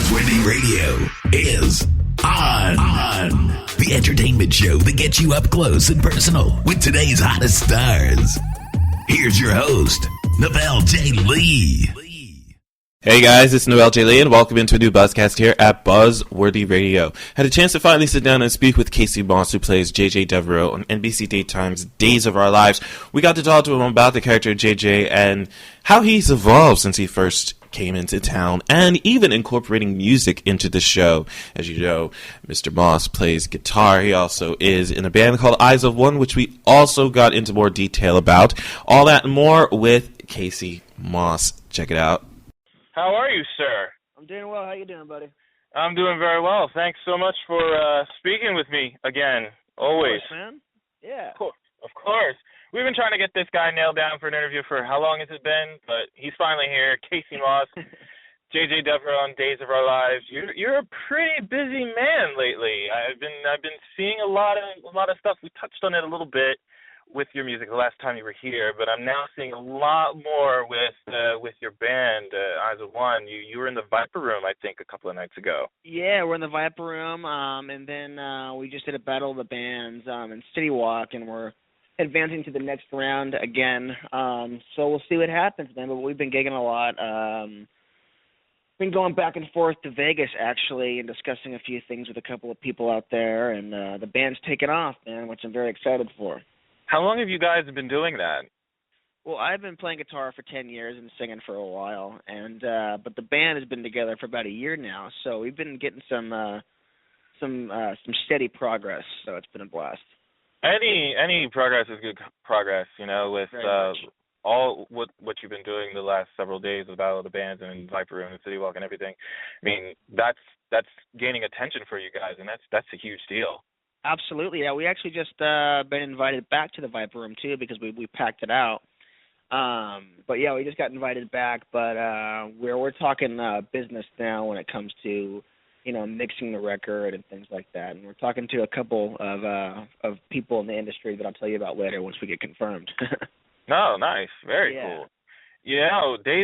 Buzzworthy Radio is on. The entertainment show that gets you up close and personal with today's hottest stars. Here's your host, Novell J. Lee. Hey guys, it's Noel J. Lee, and welcome into a new Buzzcast here at Buzzworthy Radio. Had a chance to finally sit down and speak with Kassie Moss, who plays JJ Devereaux on NBC Daytime's Days of Our Lives. We got to talk to him about the character JJ and how he's evolved since he first came into town, and even incorporating music into the show. As you know, Mr. Moss plays guitar. He also is in a band called Eyes of One, which we also got into more detail about. All that and more with Kassie Moss. Check it out. How are you, sir? I'm doing well. How you doing, buddy? I'm doing very well. Thanks so much for speaking with me again. Always. Of course, man. Yeah. Of course. We've been trying to get this guy nailed down for an interview for how long has it been? But he's finally here. Kassie Moss, JJ Devereaux on Days of Our Lives. You're a pretty busy man lately. I've been seeing a lot of stuff. We touched on it a little bit with your music the last time you were here, but I'm now seeing a lot more with your band, Eyes of One. You were in the Viper Room, I think, a couple of nights ago. Yeah, we're in the Viper Room, and then we just did a Battle of the Bands in City Walk, and we're advancing to the next round again. So we'll see what happens, man, but we've been gigging a lot. Been going back and forth to Vegas, actually, and discussing a few things with a couple of people out there, and the band's taken off, man, which I'm very excited for. How long have you guys been doing that? Well, I've been playing guitar for 10 years and singing for a while, and but the band has been together for about a year now, so we've been getting some steady progress. So it's been a blast. Any progress is good progress, you know, with all what you've been doing the last several days with Battle of the Bands and Viper Room and City Walk and everything. I mean, that's gaining attention for you guys, and that's a huge deal. Absolutely, yeah. We actually just been invited back to the Viper Room too because we packed it out. But yeah, we just got invited back. But we're talking business now when it comes to mixing the record and things like that. And we're talking to a couple of people in the industry that I'll tell you about later once we get confirmed. No, nice, very cool. Day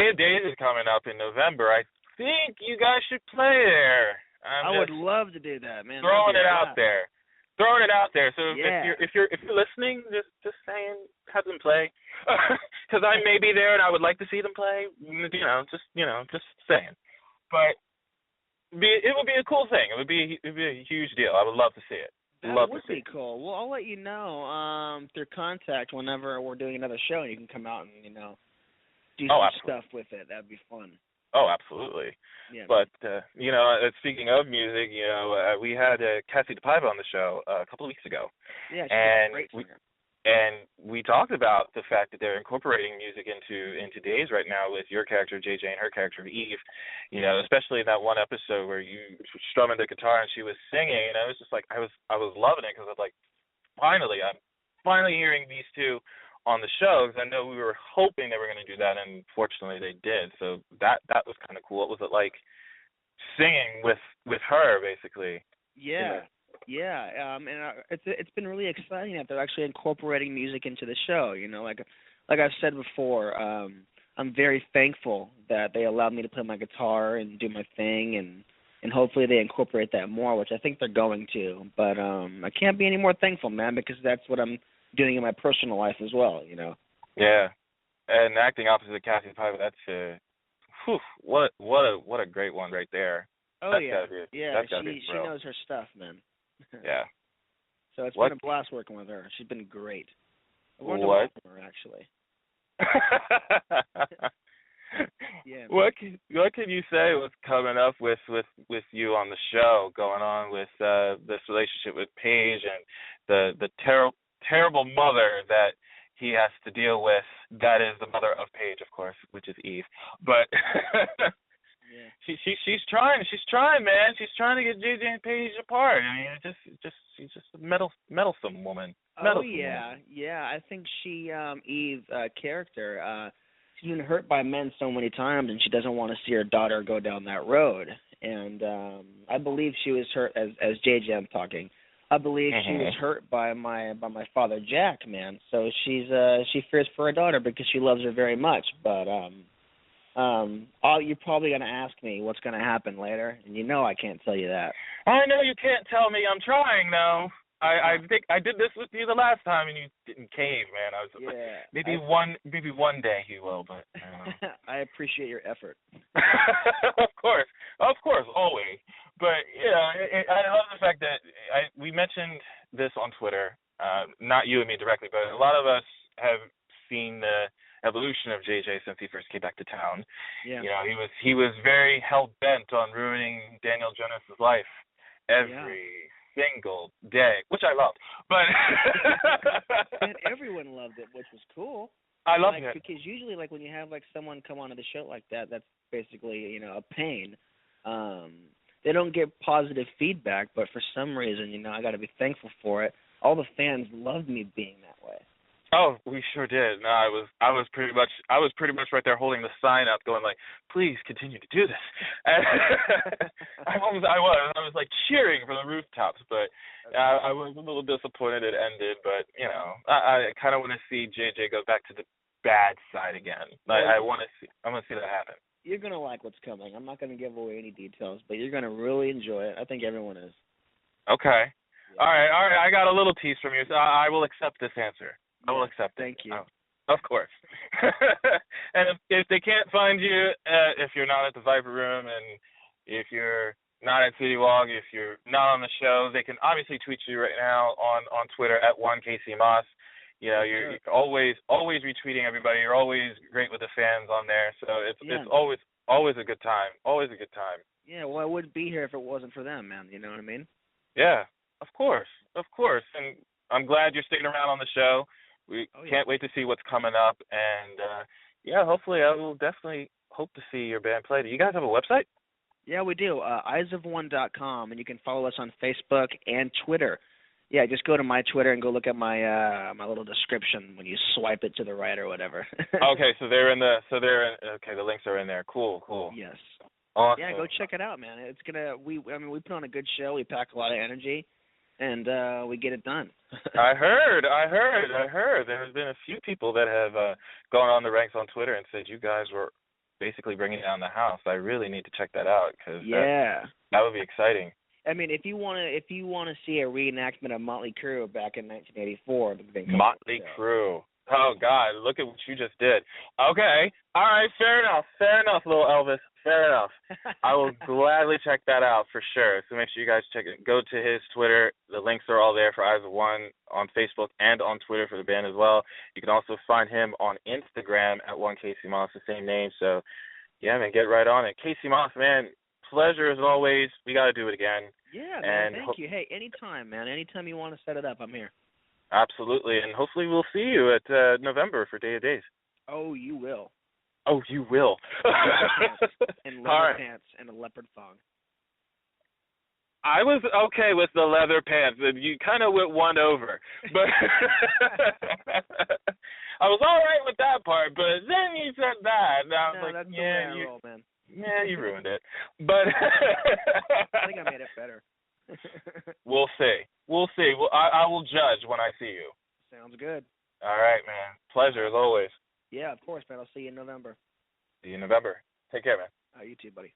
of Days is coming up in November. I think you guys should play there. I would love to do that, man. Throwing it out there. So if you're listening, just saying, have them play, because I may be there and I would like to see them play. Just saying. But it would be a cool thing. It would be a huge deal. I would love to see it. That would be cool. Well, I'll let you know through contact whenever we're doing another show, and you can come out and do some stuff with it. That'd be fun. Oh, absolutely. Yeah. But, speaking of music, we had Kassie DePaiva on the show a couple of weeks ago. Yeah, she's a great singer. And we talked about the fact that they're incorporating music into Days right now with your character, JJ, and her character, Eve. Especially in that one episode where you strumming the guitar and she was singing, and I was just like, I was loving it because I was like, I'm finally hearing these two on the show, because I know we were hoping they were going to do that, and fortunately they did. So that was kind of cool. What was it like singing with her, basically? Yeah. And it's been really exciting that they're actually incorporating music into the show. Like I've said before, I'm very thankful that they allowed me to play my guitar and do my thing, and hopefully they incorporate that more, which I think they're going to. But I can't be any more thankful, man, because that's what I'm doing in my personal life as well, Yeah, and acting opposite Kassie DePaiva, that's what a great one right there. Oh, she knows her stuff, man. Yeah. So it's been a blast working with her. She's been great. I learned a lot from her, actually. Yeah. What can you say what's coming up with you on the show, going on with this relationship with Paige and the terrible mother that he has to deal with? That is the mother of Paige, of course, which is Eve. But she's trying, man. She's trying to get JJ and Paige apart. I mean, she's just a meddlesome woman. Yeah. I think Eve's character, she's been hurt by men so many times, and she doesn't want to see her daughter go down that road. And I believe she was hurt, as JJ I'm talking. I believe she was hurt by my father Jack, man. So she fears for her daughter because she loves her very much. But You're probably going to ask me what's going to happen later, and you know I can't tell you that. I know you can't tell me. I'm trying, though. I think I did this with you the last time, and you didn't cave, man. I was maybe one day he will, but I appreciate your effort. Of course, always. But I love the fact that we mentioned this on Twitter, not you and me directly, but a lot of us have seen the evolution of JJ since he first came back to town. Yeah. He was very hell bent on ruining Daniel Jonas' life every single day, which I loved. But and everyone loved it, which was cool. I love it because usually, like when you have like someone come onto the show like that, that's basically a pain. They don't get positive feedback, but for some reason, I got to be thankful for it. All the fans loved me being that way. Oh, we sure did. No, I was pretty much right there holding the sign up, going like, "Please continue to do this." And I was like cheering from the rooftops, but I was a little disappointed it ended. But I kind of want to see JJ go back to the bad side again. I want to see that happen. You're gonna like what's coming. I'm not gonna give away any details, but you're gonna really enjoy it. I think everyone is. Okay. Yeah. All right. I got a little tease from you, so I will accept this answer. I will accept it. Thank you. Oh, of course. And if they can't find you, if you're not at the Viper Room, and if you're not at City Walk, if you're not on the show, they can obviously tweet you right now on Twitter at @1KCMoss. You're always retweeting everybody. You're always great with the fans on there. So it's always a good time. Always a good time. Yeah, well, I wouldn't be here if it wasn't for them, man. You know what I mean? Yeah, of course. And I'm glad you're sticking around on the show. We can't wait to see what's coming up. And, hopefully I will definitely hope to see your band play. Do you guys have a website? Yeah, we do. eyesofone.com, and you can follow us on Facebook and Twitter. Yeah, just go to my Twitter and go look at my my little description when you swipe it to the right or whatever. Okay, so the links are in there. Cool. Yes. Awesome. Yeah, go check it out, man. It's we put on a good show. We pack a lot of energy, and we get it done. I heard. There's been a few people that have gone on the ranks on Twitter and said you guys were basically bringing down the house. I really need to check that out because that would be exciting. I mean, if you want to see a reenactment of Motley Crue back in 1984, Motley Crue. Oh God, look at what you just did. Okay, all right, fair enough, little Elvis. Fair enough. I will gladly check that out for sure. So make sure you guys check it. Go to his Twitter. The links are all there for Eyes of One on Facebook and on Twitter for the band as well. You can also find him on Instagram at 1KCMoss, the same name. So yeah, man, get right on it. Casey Moss, man. Pleasure as always. We got to do it again. Yeah, man, thank you. Hey, anytime, man. Anytime you want to set it up, I'm here. Absolutely, and hopefully we'll see you at November for Day of Days. Oh, you will. Oh, you will. And leather pants and a leopard thong. I was okay with the leather pants. You kind of went one over. But I was all right with that part, but then you said that. And I was like, that's the way I roll, man. Yeah, you ruined it. But I think I made it better. We'll see. Well, I will judge when I see you. Sounds good. All right, man. Pleasure as always. Yeah, of course, man. I'll see you in November. See you in November. Take care, man. You too, buddy.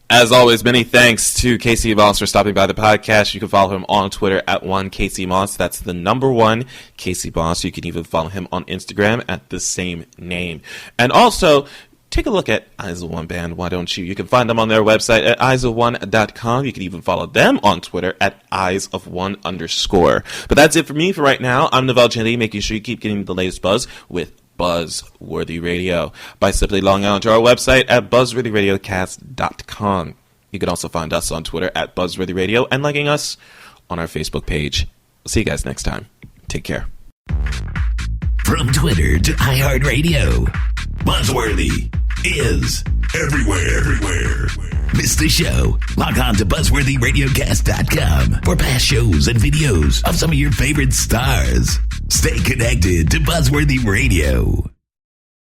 As always, many thanks to Casey Moss for stopping by the podcast. You can follow him on Twitter at 1KCMoss. That's the number 1, Casey Moss. You can even follow him on Instagram at the same name. And also, take a look at Eyes of One Band, why don't you? You can find them on their website at eyesofone.com. You can even follow them on Twitter at eyesofone_. But that's it for me for right now. I'm Novell Cheney, making sure you keep getting the latest buzz with Buzzworthy Radio by simply logging on to our website at buzzworthyradiocast.com. You can also find us on Twitter at Buzzworthy Radio and liking us on our Facebook page. We'll see you guys next time. Take care. From Twitter to iHeartRadio, Buzzworthy is everywhere. Missed the show? Log on to buzzworthyradiocast.com for past shows and videos of some of your favorite stars. Stay connected to Buzzworthy Radio.